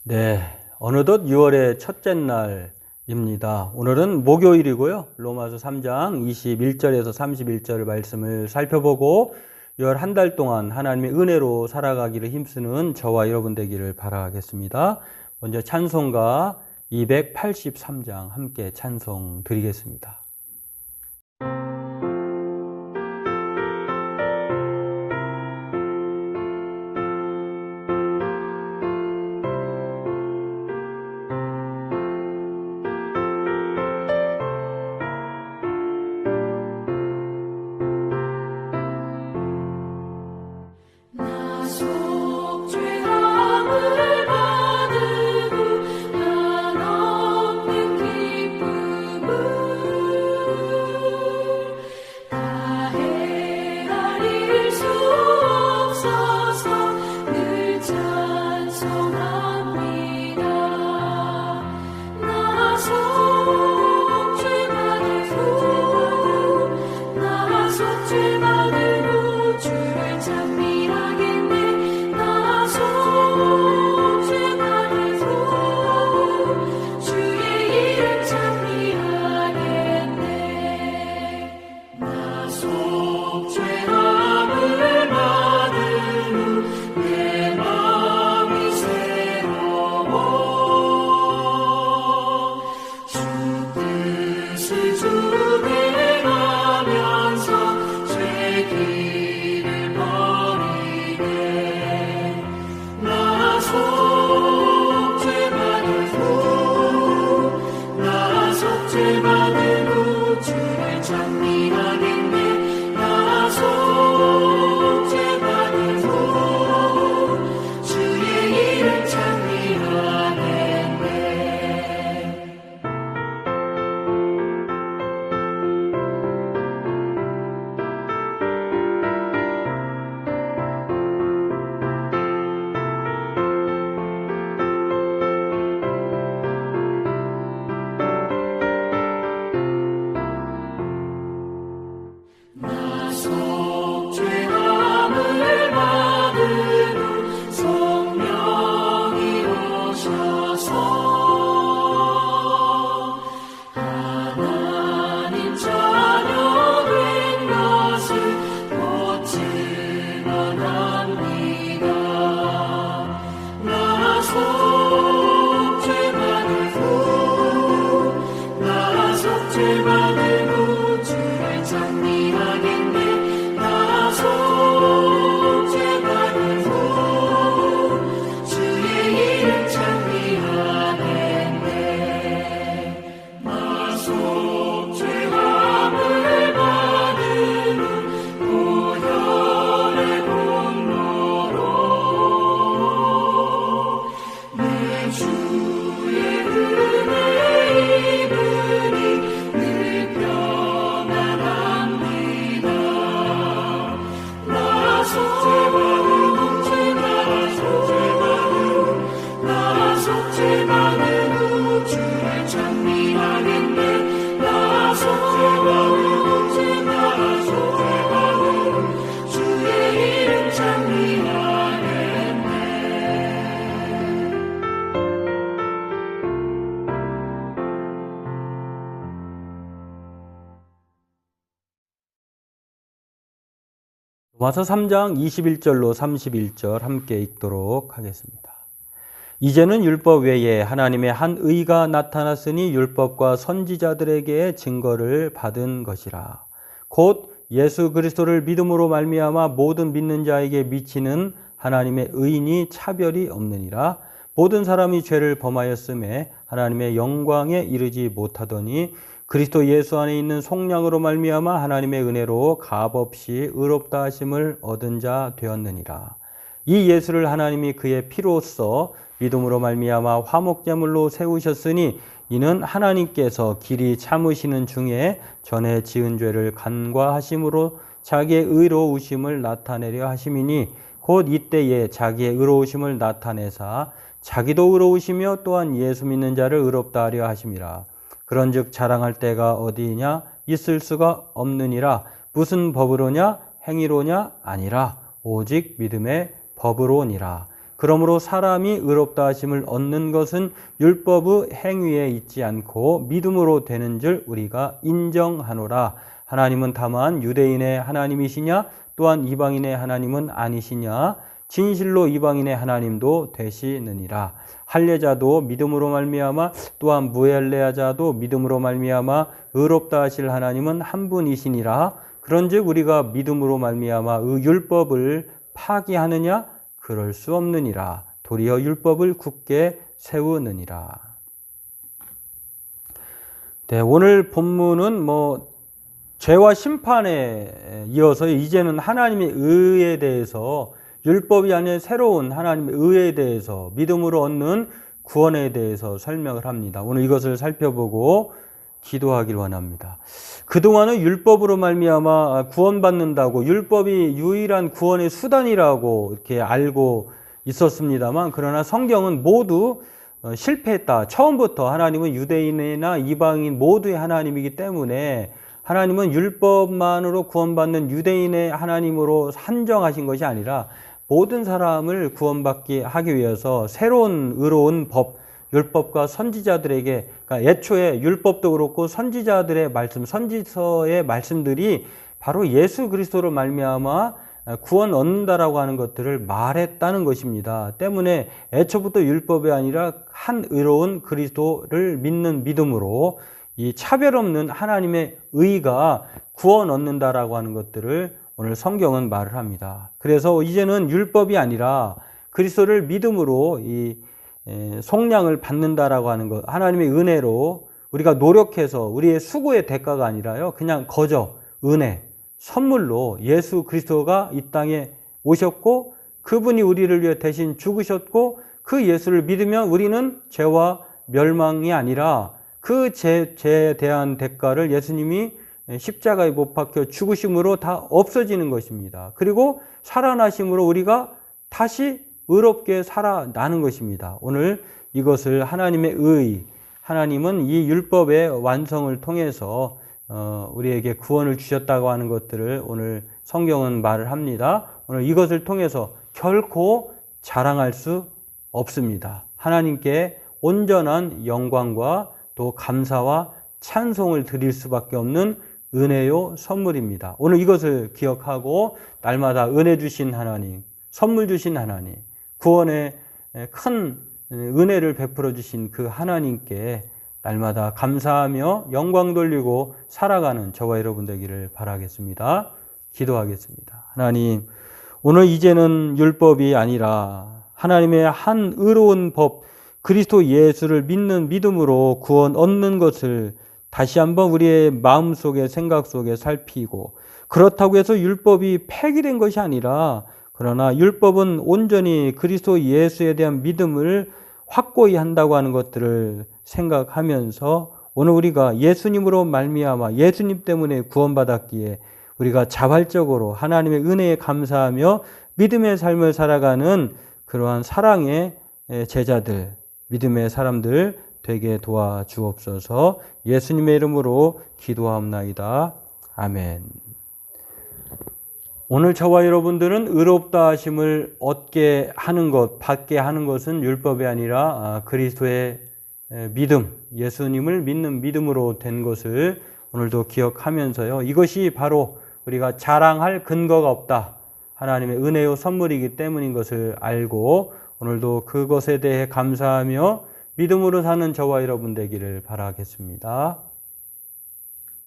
네, 어느덧 6월의 첫째 날입니다. 오늘은 목요일이고요. 로마서 3장 21절에서 31절 말씀을 살펴보고 6월 한 달 동안 하나님의 은혜로 살아가기를 힘쓰는 저와 여러분 되기를 바라겠습니다. 먼저 찬송가 283장 함께 찬송 드리겠습니다. 로마서 3장 21절로 31절 함께 읽도록 하겠습니다. 이제는 율법 외에 하나님의 한 의가 나타났으니 율법과 선지자들에게 증거를 받은 것이라. 곧 예수 그리스도를 믿음으로 말미암아 모든 믿는 자에게 미치는 하나님의 의인이 차별이 없느니라. 모든 사람이 죄를 범하였음에 하나님의 영광에 이르지 못하더니 그리스도 예수 안에 있는 속량으로 말미암아 하나님의 은혜로 값없이 의롭다 하심을 얻은 자 되었느니라. 이 예수를 하나님이 그의 피로써 믿음으로 말미암아 화목제물로 세우셨으니 이는 하나님께서 길이 참으시는 중에 전에 지은 죄를 간과하심으로 자기의 의로우심을 나타내려 하심이니 곧 이때에 자기의 의로우심을 나타내사 자기도 의로우시며 또한 예수 믿는 자를 의롭다 하려 하심이라. 그런즉 자랑할 때가 어디냐? 있을 수가 없느니라. 무슨 법으로냐? 행위로냐? 아니라 오직 믿음의 법으로니라. 그러므로 사람이 의롭다 하심을 얻는 것은 율법의 행위에 있지 않고 믿음으로 되는 줄 우리가 인정하노라. 하나님은 다만 유대인의 하나님이시냐 또한 이방인의 하나님은 아니시냐. 진실로 이방인의 하나님도 되시느니라. 할례자도 믿음으로 말미암아 또한 무할례자도 믿음으로 말미암아 의롭다 하실 하나님은 한 분이시니라. 그런즉 우리가 믿음으로 말미암아 율법을 파기하느냐? 그럴 수 없느니라. 도리어 율법을 굳게 세우느니라. 네, 오늘 본문은 죄와 심판에 이어서 이제는 하나님의 의에 대해서, 율법이 아닌 새로운 하나님의 의에 대해서, 믿음으로 얻는 구원에 대해서 설명을 합니다. 오늘 이것을 살펴보고 기도하길 원합니다. 그동안은 율법으로 말미암아 구원받는다고, 율법이 유일한 구원의 수단이라고 이렇게 알고 있었습니다만, 그러나 성경은 모두 실패했다. 처음부터 하나님은 유대인이나 이방인 모두의 하나님이기 때문에 하나님은 율법만으로 구원받는 유대인의 하나님으로 한정하신 것이 아니라 모든 사람을 구원받게 하기 위해서 새로운 의로운 법, 율법과 선지자들에게, 그러니까 애초에 율법도 그렇고 선지자들의 말씀, 선지서의 말씀들이 바로 예수 그리스도로 말미암아 구원 얻는다라고 하는 것들을 말했다는 것입니다. 때문에 애초부터 율법이 아니라 한 의로운 그리스도를 믿는 믿음으로 이 차별 없는 하나님의 의가 구원 얻는다라고 하는 것들을 오늘 성경은 말을 합니다. 그래서 이제는 율법이 아니라 그리스도를 믿음으로 이 속량을 받는다라고 하는 것, 하나님의 은혜로 우리가 노력해서 우리의 수고의 대가가 아니라요, 그냥 거저 은혜, 선물로 예수 그리스도가 이 땅에 오셨고 그분이 우리를 위해 대신 죽으셨고, 그 예수를 믿으면 우리는 죄와 멸망이 아니라 그 죄에 대한 대가를 예수님이 십자가에 못 박혀 죽으심으로 다 없어지는 것입니다. 그리고 살아나심으로 우리가 다시 의롭게 살아나는 것입니다. 오늘 이것을 하나님의 의, 하나님은 이 율법의 완성을 통해서 우리에게 구원을 주셨다고 하는 것들을 오늘 성경은 말을 합니다. 오늘 이것을 통해서 결코 자랑할 수 없습니다. 하나님께 온전한 영광과 또 감사와 찬송을 드릴 수밖에 없는 은혜요 선물입니다. 오늘 이것을 기억하고 날마다 은혜 주신 하나님, 선물 주신 하나님, 구원의 큰 은혜를 베풀어 주신 그 하나님께 날마다 감사하며 영광 돌리고 살아가는 저와 여러분 되기를 바라겠습니다. 기도하겠습니다. 하나님, 오늘 이제는 율법이 아니라 하나님의 한 의로운 법, 그리스도 예수를 믿는 믿음으로 구원 얻는 것을 다시 한번 우리의 마음속에, 생각 속에 살피고, 그렇다고 해서 율법이 폐기된 것이 아니라, 그러나 율법은 온전히 그리스도 예수에 대한 믿음을 확고히 한다고 하는 것들을 생각하면서 오늘 우리가 예수님으로 말미암아 예수님 때문에 구원받았기에 우리가 자발적으로 하나님의 은혜에 감사하며 믿음의 삶을 살아가는 그러한 사랑의 제자들, 믿음의 사람들 되게 도와주옵소서. 예수님의 이름으로 기도하옵나이다. 아멘. 오늘 저와 여러분들은 의롭다 하심을 얻게 하는 것, 받게 하는 것은 율법이 아니라 그리스도의 믿음, 예수님을 믿는 믿음으로 된 것을 오늘도 기억하면서요, 이것이 바로 우리가 자랑할 근거가 없다, 하나님의 은혜요 선물이기 때문인 것을 알고 오늘도 그것에 대해 감사하며 믿음으로 사는 저와 여러분 되기를 바라겠습니다.